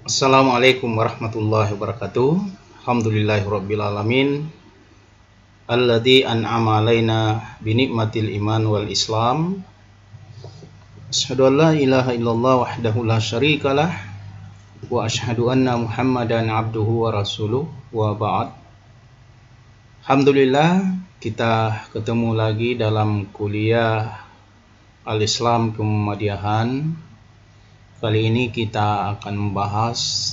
Assalamualaikum warahmatullahi wabarakatuh. Alhamdulillahirabbil alamin. Alladzi an'ama alaina bi ni'matil iman wal islam. Asyhadu an la ilaha illallah wahdahu la syarikalah wa asyhadu anna Muhammadan abduhu wa rasuluh wa ba'd. Alhamdulillah kita ketemu lagi dalam kuliah Al-Islam Kemuhamadiyahan. Kali ini kita akan membahas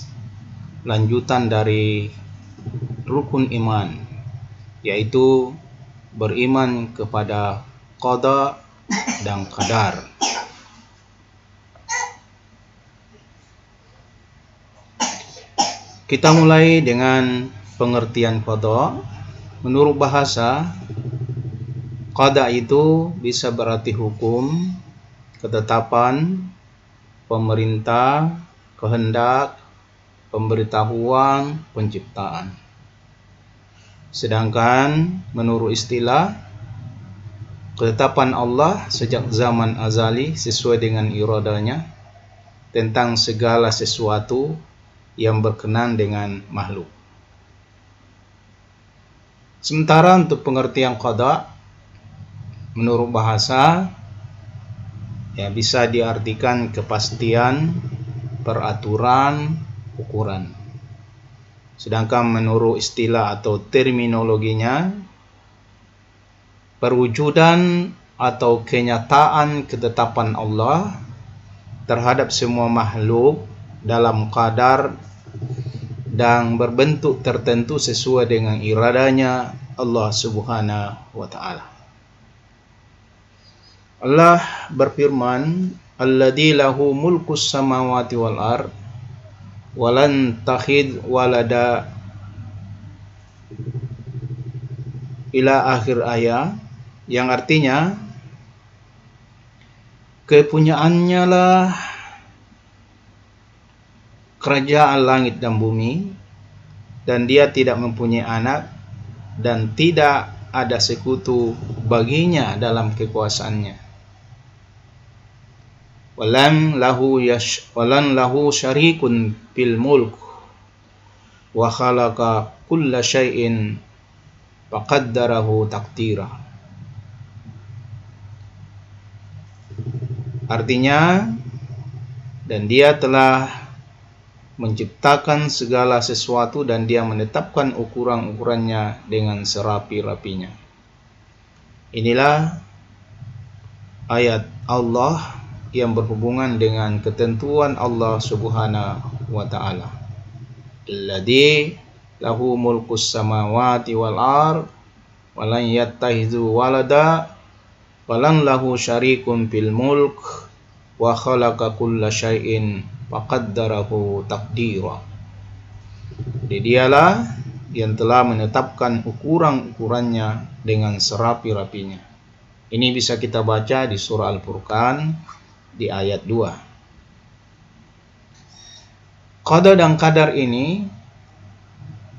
lanjutan dari rukun iman, yaitu beriman kepada qada dan qadar. Kita mulai dengan pengertian qada. Menurut bahasa, qada itu bisa berarti hukum, ketetapan, pemerintah, kehendak, pemberitahuan, penciptaan. Sedangkan menurut istilah, ketetapan Allah sejak zaman azali sesuai dengan iradanya tentang segala sesuatu yang berkenan dengan makhluk. Sementara untuk pengertian qada, menurut bahasa, bisa diartikan kepastian, peraturan, ukuran. Sedangkan menurut istilah atau terminologinya, perwujudan atau kenyataan ketetapan Allah terhadap semua makhluk dalam kadar dan berbentuk tertentu sesuai dengan iradanya Allah Subhanahu wa ta'ala. Allah berfirman, alladzi lahu mulkus samawati wal ard walan takhid walada ila akhir ayat, yang artinya kepunyaannya lah kerajaan langit dan bumi, dan dia tidak mempunyai anak dan tidak ada sekutu baginya dalam kekuasaannya. Walan lahu syarikun fil mulk wa khalaqa kulla syai'in faqaddarahu taqdira. Artinya, dan dia telah menciptakan segala sesuatu dan dia menetapkan ukuran-ukurannya dengan serapi-rapinya. Inilah ayat Allah yang berhubungan dengan ketentuan Allah Subhanahu wa ta'ala. Alladzi lahu mulkus samawati wal ard wa lan yattakhidhu walada wa lan lahu syarikun fil mulk wa khalaqa kulla syai'in faqaddarahu taqdira. Jadi dialah yang telah menetapkan ukuran-ukurannya dengan serapi-rapinya. Ini bisa kita baca di surah Al-Furqan di ayat 2. Qada dan qadar ini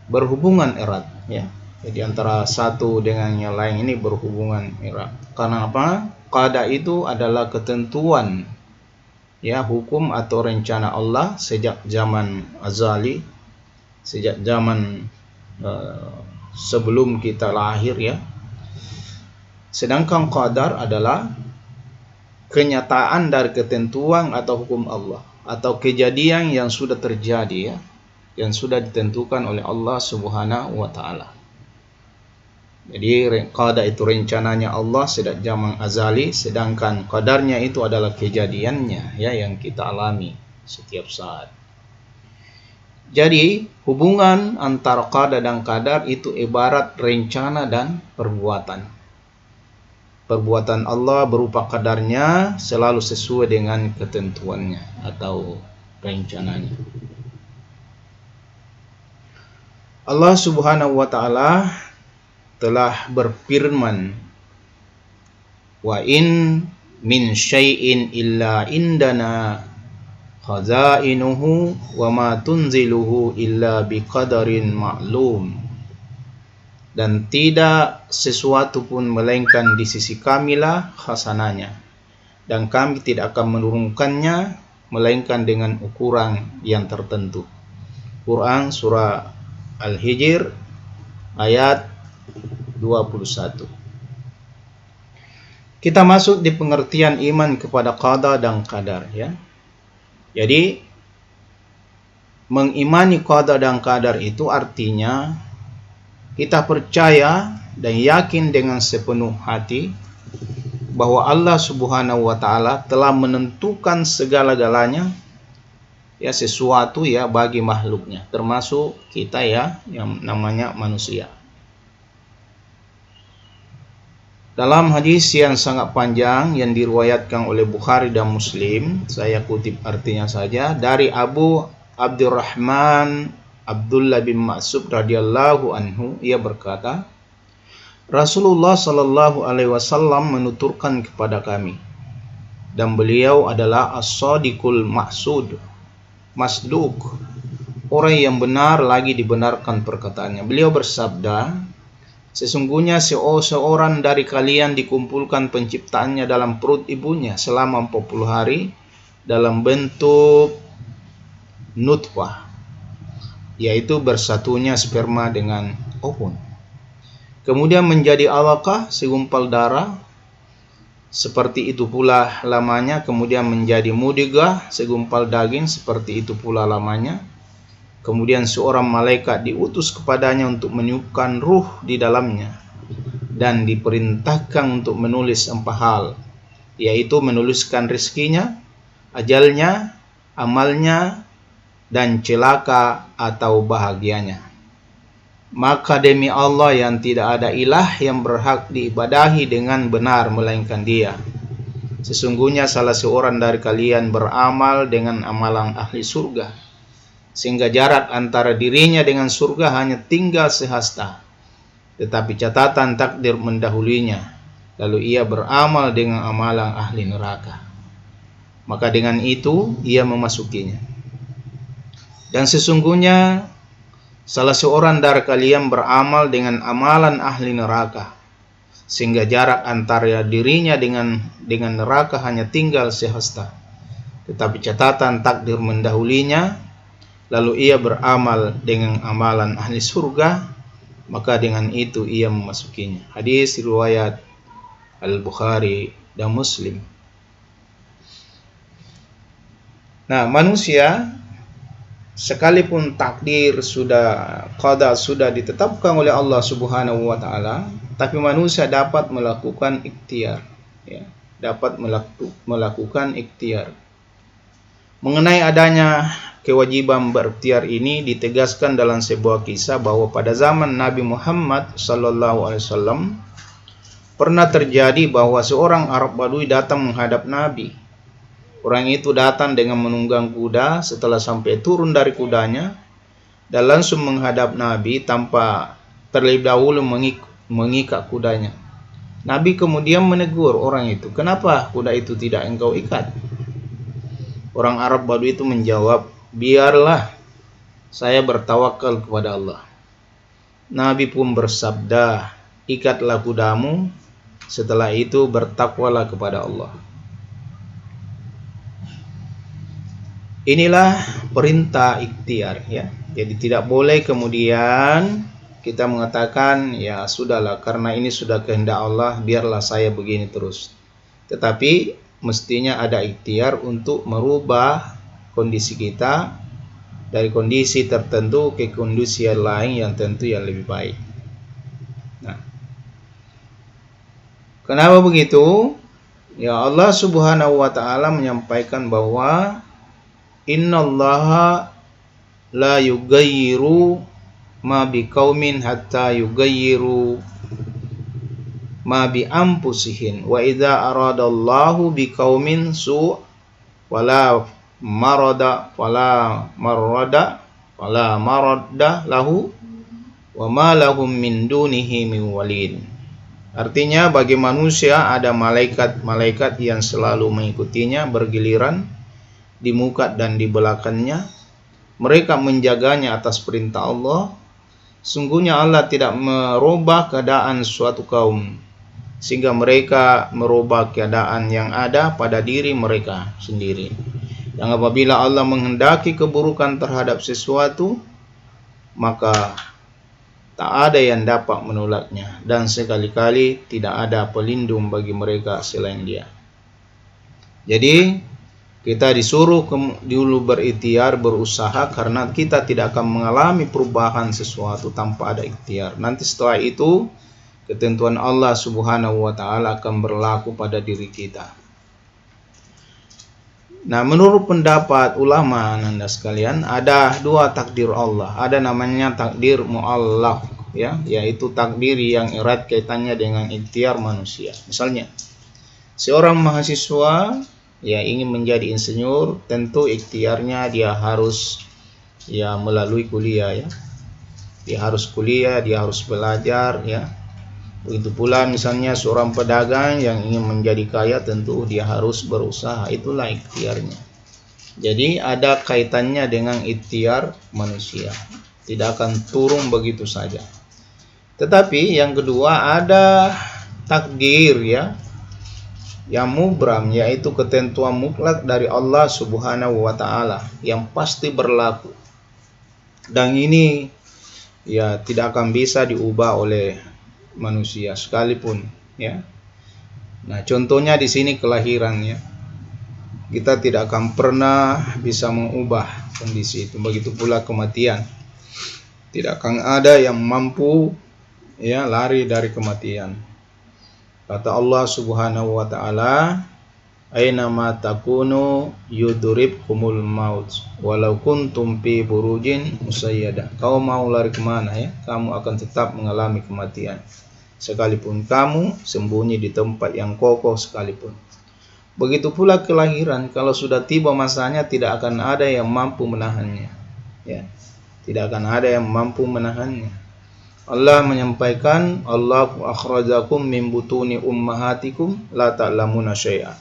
berhubungan erat, ya. Jadi antara satu dengan yang lain ini berhubungan erat. Karena apa? Qada itu adalah ketentuan, ya, hukum atau rencana Allah sejak zaman azali, sejak zaman sebelum kita lahir, ya. Sedangkan qadar adalah kenyataan dari ketentuan atau hukum Allah atau kejadian yang sudah terjadi, ya, yang sudah ditentukan oleh Allah Subhanahu wa ta'ala. Jadi qada itu rencananya Allah sejak zaman azali, sedangkan qadarnya itu adalah kejadiannya, ya, yang kita alami setiap saat. Jadi hubungan antara qada dan qadar itu ibarat rencana dan perbuatan. Perbuatan Allah berupa qadarnya selalu sesuai dengan ketentuannya atau rencananya. Allah Subhanahu wa ta'ala telah berfirman, wa in min syai'in illa indana khazainuhu wa ma tunziluhu illa biqadarin ma'lum. Dan tidak sesuatu pun melainkan di sisi kamilah khasananya, dan kami tidak akan menurunkannya melainkan dengan ukuran yang tertentu. Quran surah Al-Hijr ayat 21. Kita masuk di pengertian iman kepada qada dan qadar, ya. Jadi mengimani qada dan qadar itu artinya kita percaya dan yakin dengan sepenuh hati bahwa Allah Subhanahu wa taala telah menentukan segala-galanya, ya, sesuatu, ya, bagi makhluknya, termasuk kita, ya, yang namanya manusia. Dalam hadis yang sangat panjang yang diriwayatkan oleh Bukhari dan Muslim, saya kutip artinya saja, dari Abu Abdurrahman Abdullah bin Mas'ud radhiyallahu anhu, ia berkata, Rasulullah sallallahu alaihi wasallam menuturkan kepada kami, dan beliau adalah as-sadiqul masduq, orang yang benar lagi dibenarkan perkataannya. Beliau bersabda, sesungguhnya seorang dari kalian dikumpulkan penciptaannya dalam perut ibunya selama 40 hari dalam bentuk nutfah, yaitu bersatunya sperma dengan ovum. Kemudian menjadi alaqah, segumpal darah, seperti itu pula lamanya. Kemudian menjadi mudghah, segumpal daging, seperti itu pula lamanya. Kemudian seorang malaikat diutus kepadanya untuk meniupkan ruh di dalamnya dan diperintahkan untuk menulis 4 hal, yaitu menuliskan rezekinya, ajalnya, amalnya, dan celaka atau bahagianya. Maka demi Allah yang tidak ada ilah yang berhak diibadahi dengan benar melainkan Dia, sesungguhnya salah seorang dari kalian beramal dengan amalan ahli surga, sehingga jarak antara dirinya dengan surga hanya tinggal sehasta, tetapi catatan takdir mendahulunya, lalu ia beramal dengan amalan ahli neraka, maka dengan itu ia memasukinya. Dan sesungguhnya salah seorang dari kalian beramal dengan amalan ahli neraka, sehingga jarak antara dirinya dengan neraka hanya tinggal sehasta, tetapi catatan takdir mendahulunya, lalu ia beramal dengan amalan ahli surga, maka dengan itu ia memasukinya. Hadis riwayat Al-Bukhari dan Muslim. Nah, manusia sekalipun takdir qada sudah ditetapkan oleh Allah Subhanahu wa taala, tapi manusia dapat melakukan ikhtiar, ya, dapat melakukan ikhtiar. Mengenai adanya kewajiban berikhtiar ini ditegaskan dalam sebuah kisah bahwa pada zaman Nabi Muhammad sallallahu alaihi wasallam pernah terjadi bahwa seorang Arab Badui datang menghadap Nabi. Orang itu datang dengan menunggang kuda. Setelah sampai turun dari kudanya dan langsung menghadap Nabi tanpa terlebih dahulu mengikat kudanya. Nabi kemudian menegur orang itu, "Kenapa kuda itu tidak engkau ikat?" Orang Arab Badui itu menjawab, "Biarlah, saya bertawakal kepada Allah." Nabi pun bersabda, "Ikatlah kudamu, setelah itu bertakwalah kepada Allah." Inilah perintah ikhtiar, ya. Jadi tidak boleh kemudian kita mengatakan, ya sudahlah, karena ini sudah kehendak Allah, biarlah saya begini terus. Tetapi mestinya ada ikhtiar untuk merubah kondisi kita dari kondisi tertentu ke kondisi yang lain yang tentu yang lebih baik. Nah, kenapa begitu? Ya, Allah Subhanahu wa taala menyampaikan bahwa innallaha la yughayyiru ma biqaumin hatta yughayyiru ma bi anfusihim wa idza aradallahu biqaumin su' wala marada lahu wa ma lahum min dunihi min walin. Artinya bagi manusia ada malaikat-malaikat yang selalu mengikutinya bergiliran di muka dan di belakangnya. Mereka menjaganya atas perintah Allah. Sungguhnya Allah tidak merubah keadaan suatu kaum sehingga mereka merubah keadaan yang ada pada diri mereka sendiri. yang apabila Allah menghendaki keburukan terhadap sesuatu, maka tak ada yang dapat menolaknya, dan sekali-kali tidak ada pelindung bagi mereka selain Dia. Jadi kita disuruh dulu berikhtiar, berusaha, karena kita tidak akan mengalami perubahan sesuatu tanpa ada ikhtiar. Nanti setelah itu ketentuan Allah Subhanahu wa taala akan berlaku pada diri kita. Nah, menurut pendapat ulama Anda sekalian, ada dua takdir Allah. Ada namanya takdir mu'allaq, ya, yaitu takdir yang erat kaitannya dengan ikhtiar manusia. Misalnya, seorang mahasiswa ya ingin menjadi insinyur, tentu ikhtiarnya dia harus ya melalui kuliah, ya. Dia harus kuliah, dia harus belajar, ya. Begitu pula misalnya seorang pedagang yang ingin menjadi kaya, tentu dia harus berusaha, itulah ikhtiarnya. Jadi ada kaitannya dengan ikhtiar manusia, tidak akan turun begitu saja. Tetapi yang kedua ada takdir, ya, yang mubram, yaitu ketentuan mutlak dari Allah Subhanahu wa taala yang pasti berlaku. Dan ini ya tidak akan bisa diubah oleh manusia sekalipun, ya. Nah, contohnya di sini kelahiran, ya. Kita tidak akan pernah bisa mengubah kondisi itu. Begitu pula kematian. Tidak akan ada yang mampu ya lari dari kematian. Kata Allah Subhanahu wa taala, "Aina ma takunu yudribkumul maut walau kuntum fi burujin musayyadah." Kau mau lari kemana, ya? Kamu akan tetap mengalami kematian, sekalipun kamu sembunyi di tempat yang kokoh sekalipun. Begitu pula kelahiran, kalau sudah tiba masanya tidak akan ada yang mampu menahannya, ya. Tidak akan ada yang mampu menahannya. Allah menyampaikan, Allahu akhrajakum min butuni ummahatikum la ta'lamuna syai'a.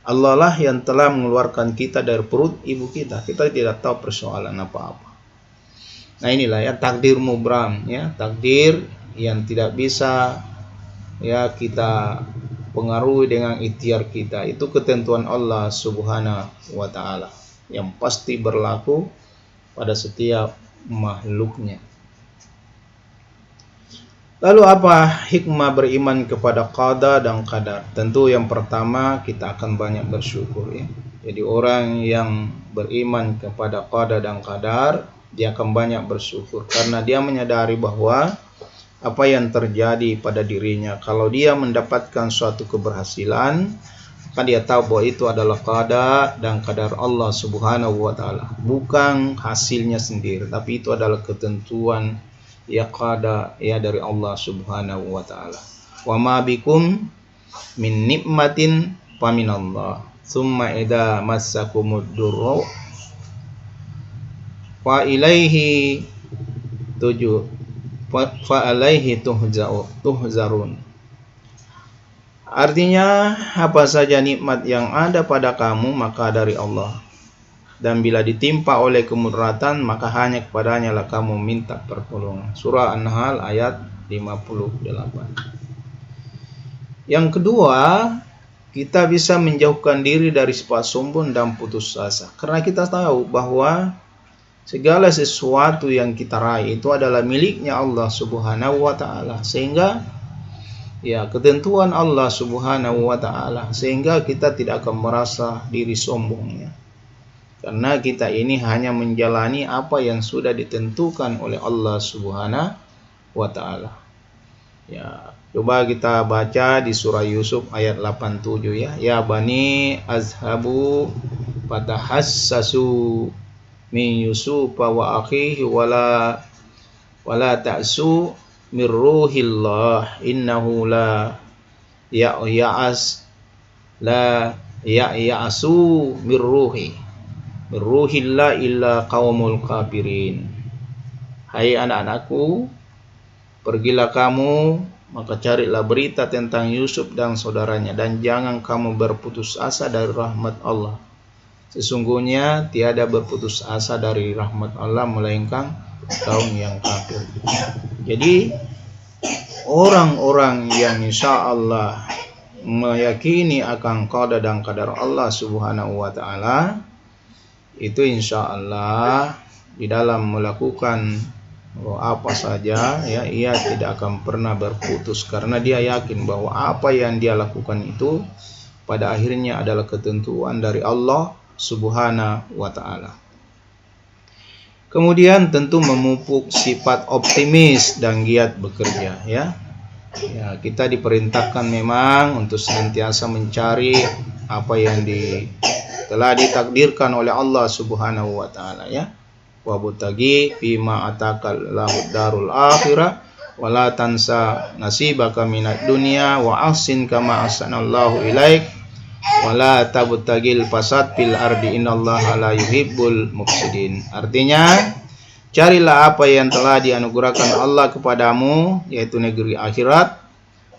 Allah lah yang telah mengeluarkan kita dari perut ibu kita. Kita tidak tahu persoalan apa-apa. Nah, inilah ya takdir mubram, ya, takdir yang tidak bisa ya kita pengaruhi dengan ikhtiar kita. Itu ketentuan Allah Subhanahu wa taala yang pasti berlaku pada setiap makhluknya. Lalu apa hikmah beriman kepada qada dan qadar? Tentu yang pertama kita akan banyak bersyukur, ya. Jadi orang yang beriman kepada qada dan qadar, dia akan banyak bersyukur karena dia menyadari bahwa apa yang terjadi pada dirinya, kalau dia mendapatkan suatu keberhasilan, maka dia tahu bahwa itu adalah qada dan qadar Allah Subhanahu wa taala, bukan hasilnya sendiri, tapi itu adalah ketentuan ya qada ya dari Allah Subhanahu wa taala. Wa ma bikum min nikmatin faminallah. Tsumma idza massakumud durru fa ilaihi fa alaihi tuhzarun. Artinya, apa saja nikmat yang ada pada kamu maka dari Allah. Dan bila ditimpa oleh kemudaratan, maka hanya kepadanya lah kamu minta pertolongan. Surah An-Nahl ayat 58. Yang kedua, kita bisa menjauhkan diri dari sifat sombong dan putus asa. Karena kita tahu bahwa segala sesuatu yang kita raih itu adalah miliknya Allah Subhanahu wa taala. Sehingga ya ketentuan Allah Subhanahu wa taala, sehingga kita tidak akan merasa diri sombongnya. Karena kita ini hanya menjalani apa yang sudah ditentukan oleh Allah Subhanahu wa taala. Ya, coba kita baca di surah Yusuf ayat 87, ya. Ya bani azhabu fatahassasu min Yusuf wa akhihi wala ta'su min ruhillah innahu la ya'yasu min ruhillah illa qaumul kafirin. Hai anak-anakku, pergilah kamu, maka carilah berita tentang Yusuf dan saudaranya, dan jangan kamu berputus asa dari rahmat Allah. Sesungguhnya tiada berputus asa dari rahmat Allah melainkan kaum yang kafir. Jadi orang-orang yang insya Allah meyakini akan qada dan qadar Allah Subhanahu wa taala, itu insya Allah di dalam melakukan apa saja ya, ia tidak akan pernah berputus karena dia yakin bahwa apa yang dia lakukan itu pada akhirnya adalah ketentuan dari Allah Subhanahu wa taala. Kemudian tentu memupuk sifat optimis dan giat bekerja ya. Ya, kita diperintahkan memang untuk senantiasa mencari apa yang telah ditakdirkan oleh Allah Subhanahu wa taala ya. Wa butagi fima atakal lahu darul akhirah wala tansa nasibaka minad dunya wa ahsin kama ahsanallahu ilaik wala tabtagil fasad fil ardi innallaha la yuhibbul mufsidin. Artinya, carilah apa yang telah dianugerahkan Allah kepadamu, yaitu negeri akhirat,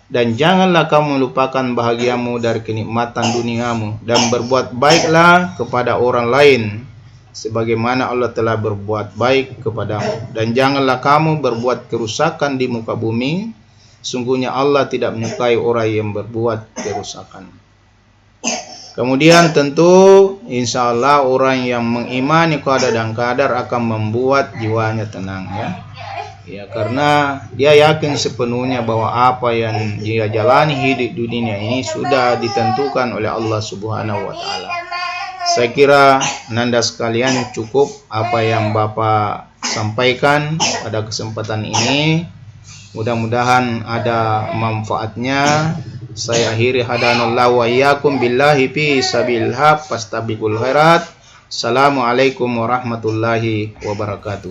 dan janganlah kamu lupakan bahagiamu dari kenikmatan duniamu, dan berbuat baiklah kepada orang lain sebagaimana Allah telah berbuat baik kepadamu, dan janganlah kamu berbuat kerusakan di muka bumi. Sungguhnya Allah tidak menyukai orang yang berbuat kerusakan. Kemudian tentu insya Allah orang yang mengimani qada dan qadar akan membuat jiwanya tenang ya. Ya, karena dia yakin sepenuhnya bahwa apa yang dia jalani hidup di dunia ini sudah ditentukan oleh Allah Subhanahu wa taala. Saya kira Nanda sekalian cukup apa yang Bapak sampaikan pada kesempatan ini. Mudah-mudahan ada manfaatnya. Saya akhiri hadanallahu wa iyyakum billahi fi sabilil haq fastabiqul khairat. Assalamualaikum warahmatullahi wabarakatuh.